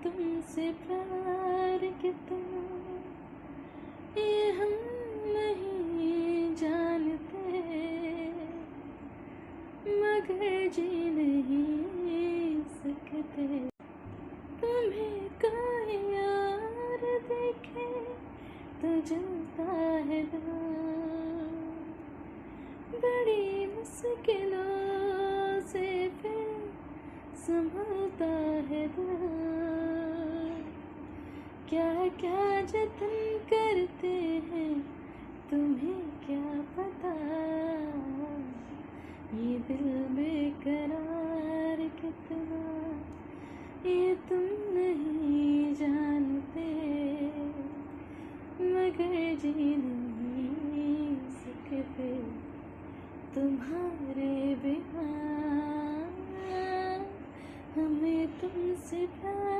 तुमसे प्यार कितना ये हम नहीं जानते, मगर जी नहीं सकते। तुम्हें कोई और देखे तो जलता है दिल, बड़ी मुश्किलों से फिर संभलता है दिल। क्या क्या जतन करते हैं तुम्हें क्या पता, ये दिल बेकरार कितना ये तुम नहीं जानते, मगर जी नहीं सकते। तुम्हारे बिना हमें तुमसे प्यार